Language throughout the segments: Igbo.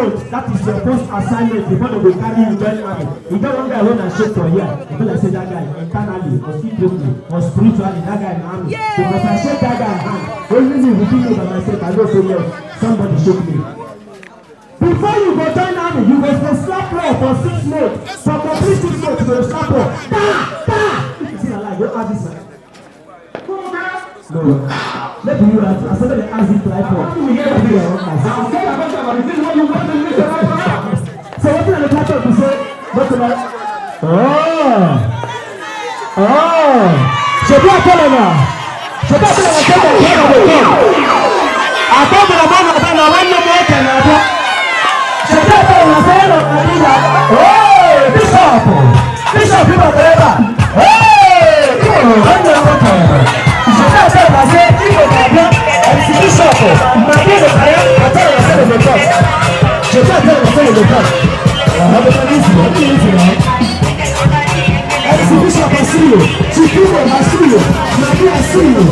months, that is your first assignment before they will carry you join army. You get one guy when I shake for here, you feel like say that guy internally or secretly or spiritually, that guy in army. Because I shake that guy hand. Only me who think about myself, I know so yes, somebody shake me. Before you go join army, you go slap law for 6 months. For complete 6 months, you go slap law. See, I like, don't ask this man. No. Let me ask. I said they ask it like what? So what did the catch up to say? What did I? Should I tell her? Should I tell her? I told the man of the one no more than I thought. Should I tell her? Say no, I did that. Oh, Bishop, people forever. Hey, come on, I say, you know, I'm Bishop. My name is I tell you, I the top. Je tell you, the top. I have a easy, I'm Bishop, I see you. Chiquito, I see you. Maybe I see you.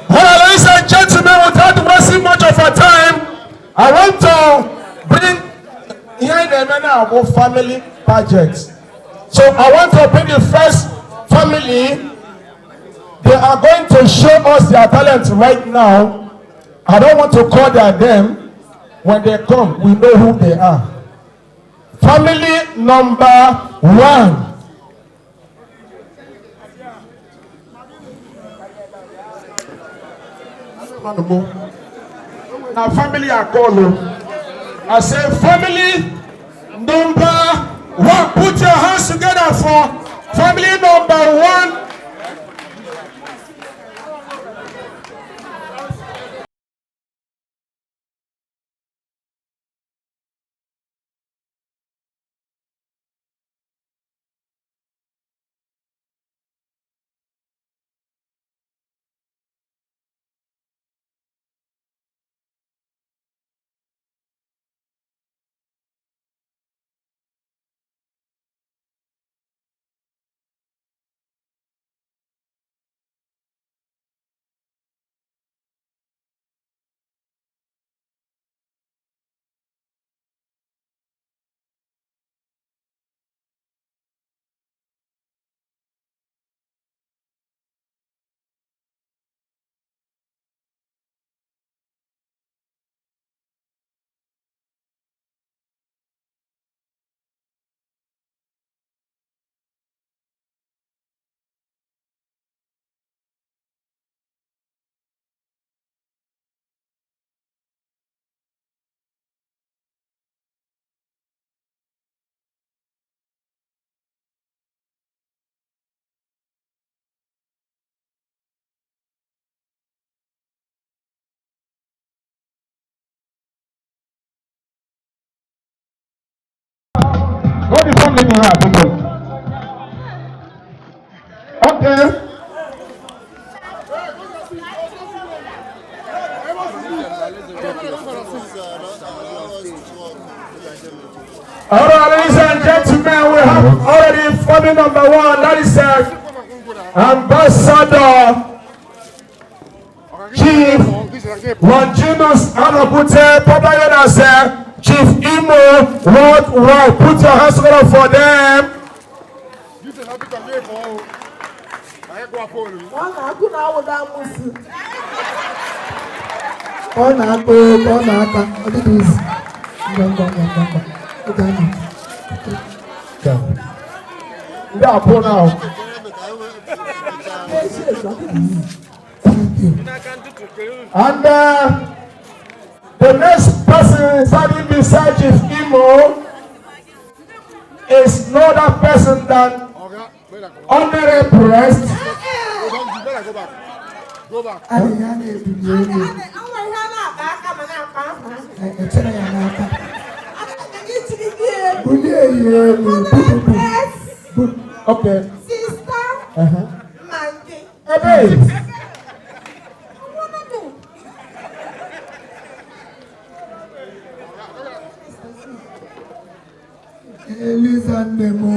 Ladies and gentlemen, without wasting much of our time, I want to bring here the men about family projects. So I want to bring the first family. They are going to show us their talent right now. I don't want to call their name. When they come, we know who they are. Family number 1. Now family are called. I say family number 1. Put your hands together for family number 1. family here, people. Okay. All right, ladies and gentlemen, we have already family number one. That is Ambassador Chief Longinus Anabute, popularly known as Chief Imo Worldwide. Put your hands together for them. Yeah, pull now. And the next person standing beside Chief Imo is no other person than Honorable Prest. Go back. Okay. Sister. Mandy. Hey. Elizandemo.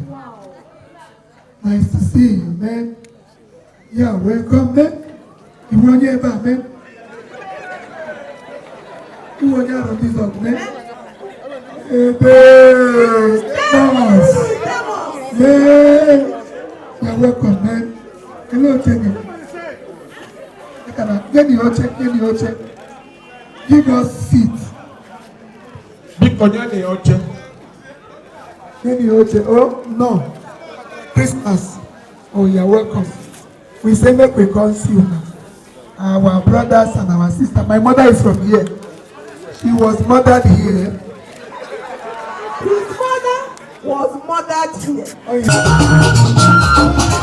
Wow. Nice to see you, man. Yeah, welcome, man. You want to hear about, man? You want to hear about this up, man? Hey, nice. Man. Yeah, welcome, man. Hello, Jenny. Get the check. Give us seat. Big Onyane Oche. Oh, no. Christmas. Oh, you're welcome. We say make we come see you now. Our brothers and our sister. My mother is from here. She was mothered here. His mother was mothered here. Oh, yeah.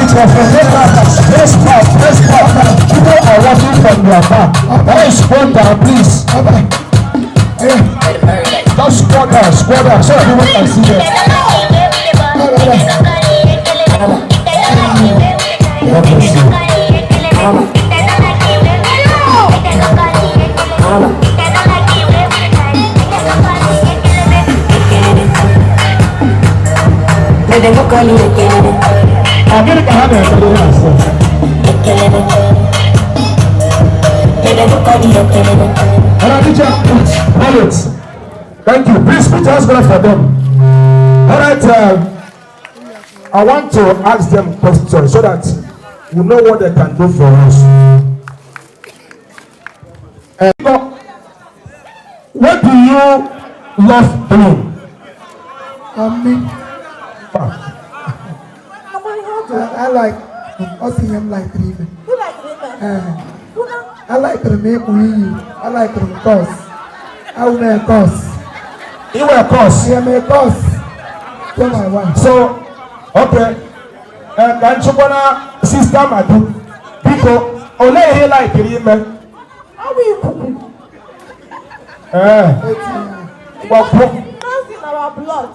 Press pop. People are watching from your back. That is squat down, please. Just squat down, so everyone can see them. God bless you. I'm going to have a Thank you. Please put your hands together for them. All right. I want to ask them questions so that you know what they can do for us. What do you love doing? I like us him like dreaming. You like women? I like to make we. I like to course. I will make course. You will course. I am a course. Tell my wife. So, okay. Can you wanna sister Madu? Because only he like dreaming. How will you cook it? Well, It's in our blood.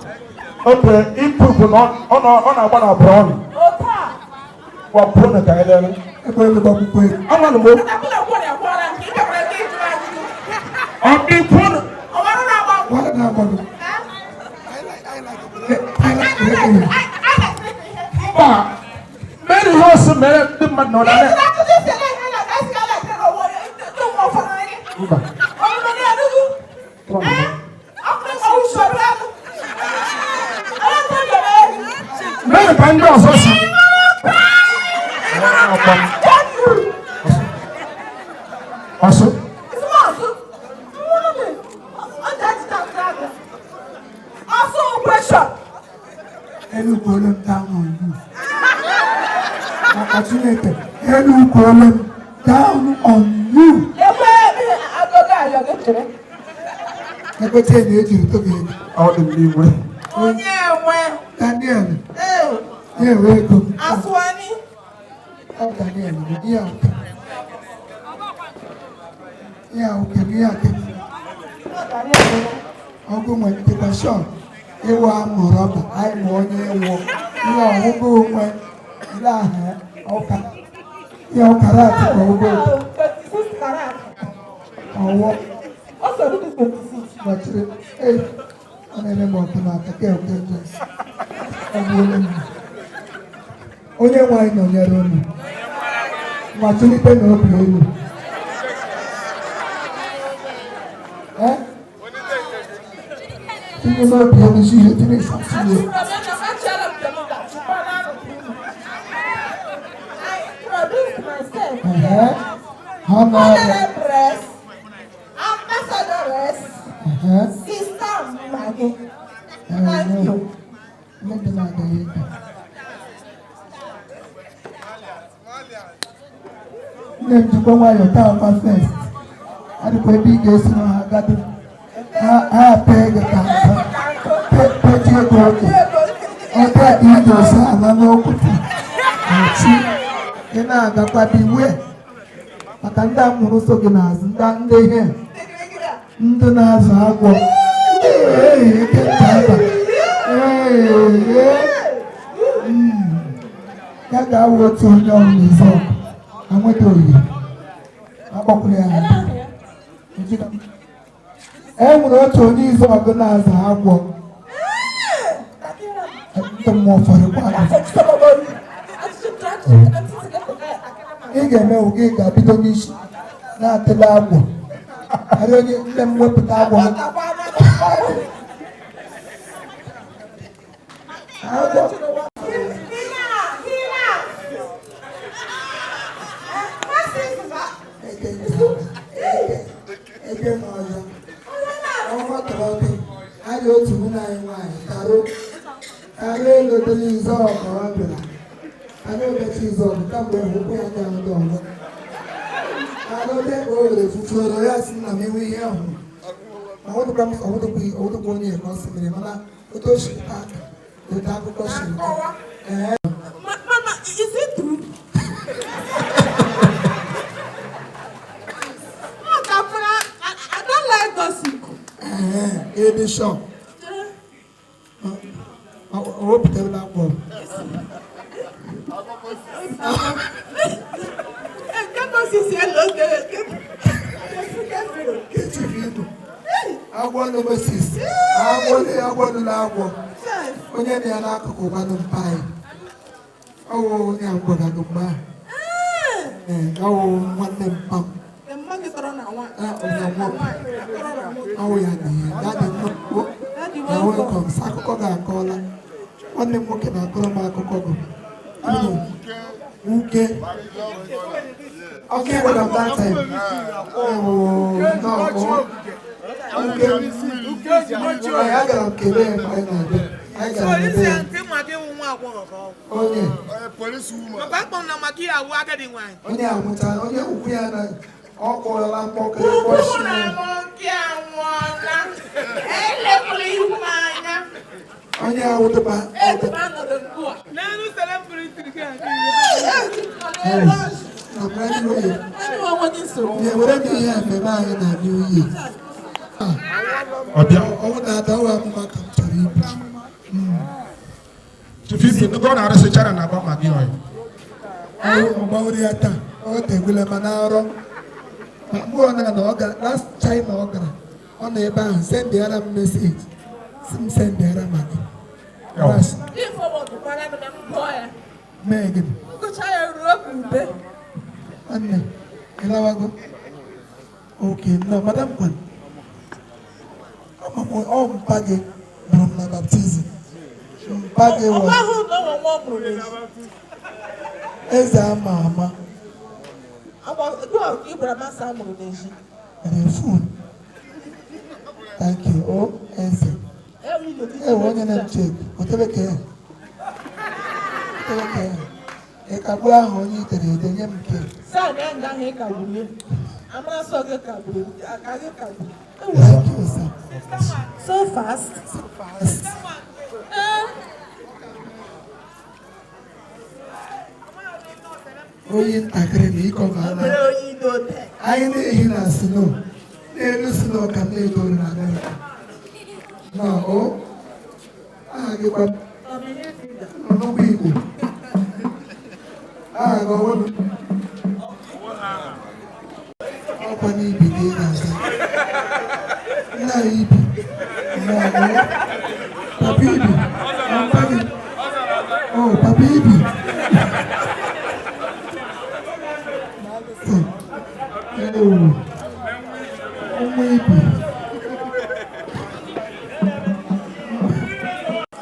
okay. If people on a brown. Ota. Well, put the guy there. I want to move. I'm being put. What about it? I like Many horses, many people know that. Many can do also. Also. Any problem down on you. Any problem down on you. I go tell you to be Out of the way. Daniel. Yeah, welcome. Aswani. Oh, Daniel. Yeah. Yeah, okay. Yeah, okay. I'll go my shop. Ewa mọ̀rọ̀bà àìmọ̀ onye wọ ihe ọ̀hụgụ onwe ile ahụ ọka ihe ọkara atụkọ ụgbọ ọwọ gbachiri ọ na-eme m ọkụ n'aka kemgbe ọgbụole m onye nwanyị nọnyere unu gbachilite n'obi elu Tinha uma piada de jeito nem fácil. Honorable Ambassadoress Sister Maggie. Thank you. Nne m jikwa nwayọọ taa ọkwa fest. Adịkwa ebe ị ga-esi na ha gado. Ha pega tá pede gote até ido sa na no kuti ati ina ga kwa biwe maka ndị amụrụ so gị n'azụ ndị ihe ndị na-azụ agwọ ike ntaba ya ga-awụ otu onye ọrụ n'ezi ọkụ anweta oyi akpọkwuru ya enwere otu onye izu ọgụ na-aza agwọ ndị mmụọ fọrọ ị ga-eme oge ị ga-abido n'isi na-atịla agwọ karịa onye nne m wepụta agwọ ege n'ọzọ ọnwa tọrọ gị anyị otu mụ na anyị nwaanyị karụ elotela izu ọgụ ọ bịara anyị omechi izu ọgụ kamgbe hụkwa ya anya ndị ọzọ alụde ka o were fufuoro ya si na m enwe ihe ahụ ma ọwụdụkwa onye ka ọ sịrị mana otu o siri aka otu akụkọ siri Mama, is it true? I don't like gossip. Ebe shop. I hope they will have one. I want to assist. I want to love one. When you're not going to buy. Oh, I'm going to buy. nwanne mpam. Oh yeah, Daddy, you're welcome. Akụkọ ga-akọla. Nwanne m nwoke na-akọrọ m akụkọ gụ. Uke. Okay, well, that time. Oh, no. Uke. I got a kele and I got a onye amụta onye ukwu ya na ọ kpọrọla mkpọkọ onye awụtụba were m ihe mmemme anyị na new year ọnwụ na-ada ọwa m maka m chọrọ ibu Chief, go na arịsị chara na agba magi oyi. Ọgbawụrụ ya taa, ọ tegwule ma na-arọ. Ma mgbe ọ na ọ gara, last China ọ gara, ọ nọ ebe ahụ, sendịara m meseji, si m sendịara magi. Mee gịnị? Nwanne, ịlawago? Oke, nnọọ, madam kwan. Ọ mpa gị bụrụ m na baptizim. Mpage was eze ama ama. Thank you. Oh, eze. Onye na check. Otebe ke. E kabu ahụ onye itere ede nye m ke. Thank you, sir. So fast. Oyi ntakịrị na ịkọ ga-ala. Anyị na-ehi na snow. N'elu snow ka na-edoro na America. Na o aha gị kwa n'ọnụgwụ Igbo. Aha gị ọwụrụ. Ọkwa n'ibi ka ị ga-aza. Nna ya ibi. Nna ya Papa ibi. Papa gị. Oh, Papa ibi.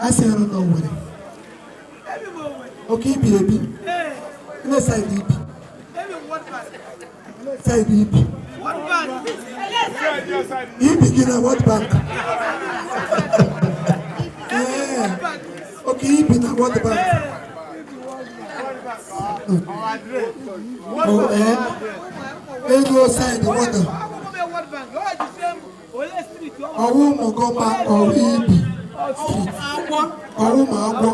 I say I don't know what. Okay, baby. Let's say baby. Say baby. What bank? You begin at what bank? Yeah. Okay, you begin at what bank? Oh, They go outside the water. Ọwọ́ mọ̀ gan ma ọ̀rí ibi street. Ọwọ́ mà á gbọ́.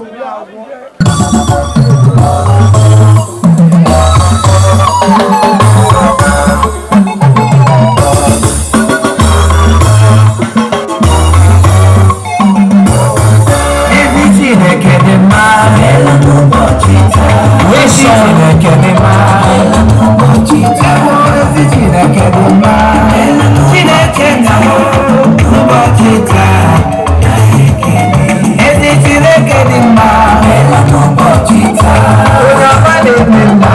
Ebi Chineke dị mma, ụbọchị taa. Wesi Chineke dị mma, ụbọchị taa. Ezi Chineke dị mma, Chineke na ụbọchị taa. Ezi Chineke dị mma, ụbọchị taa. Onye ọma na-eme mma,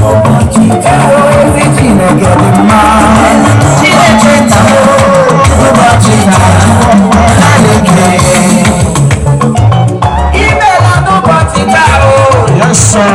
ụbọchị taa. Ezi Chineke dị mma, Chineke na ụbọchị taa. Yes, sir.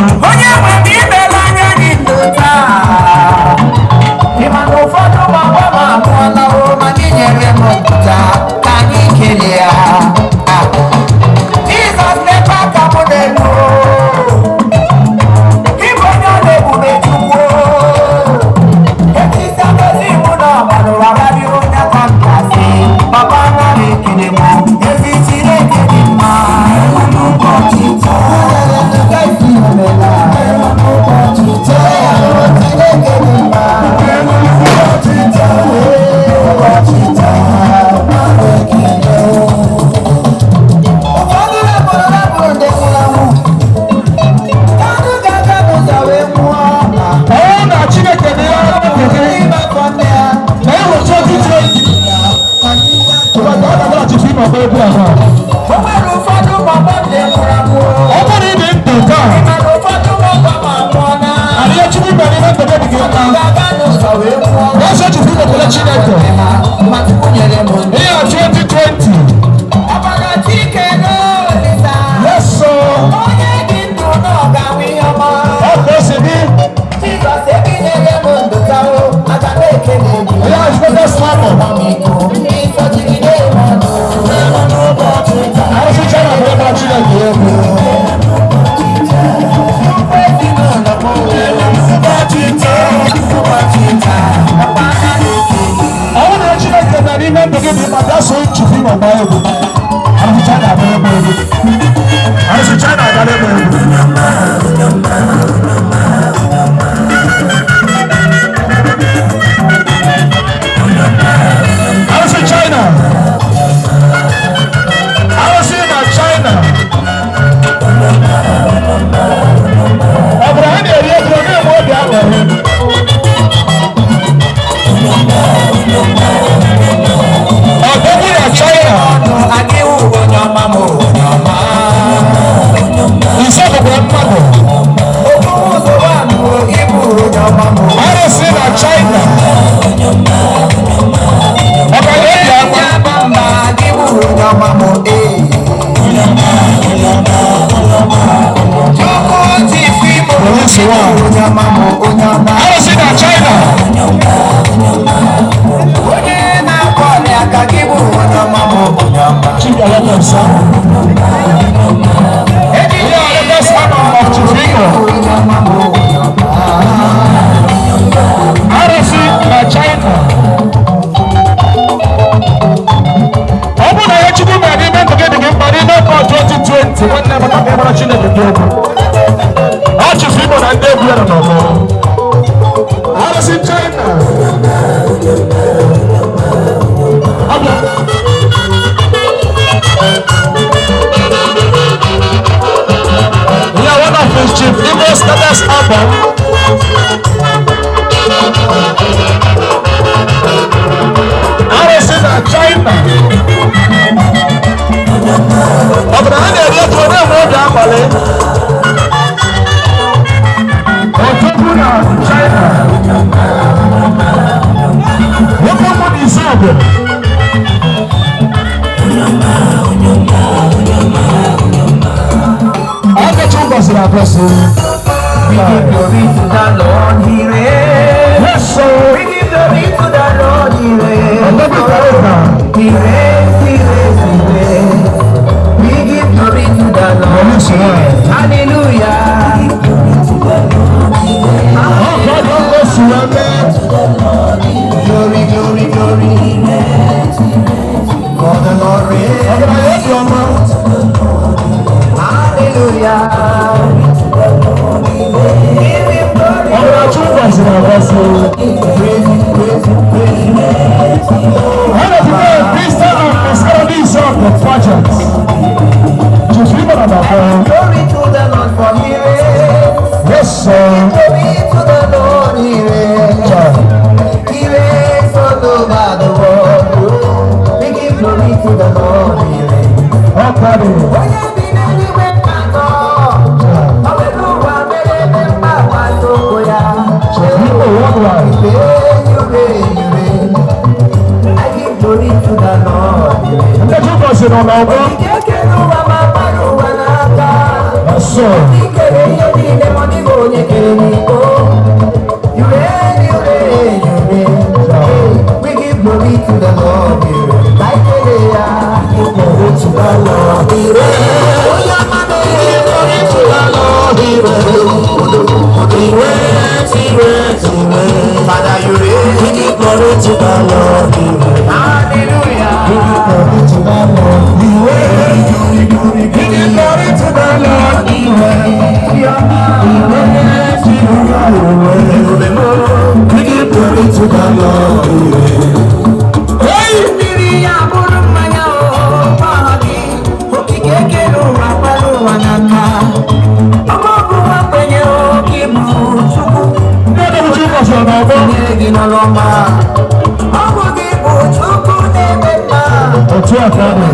Otu akadị.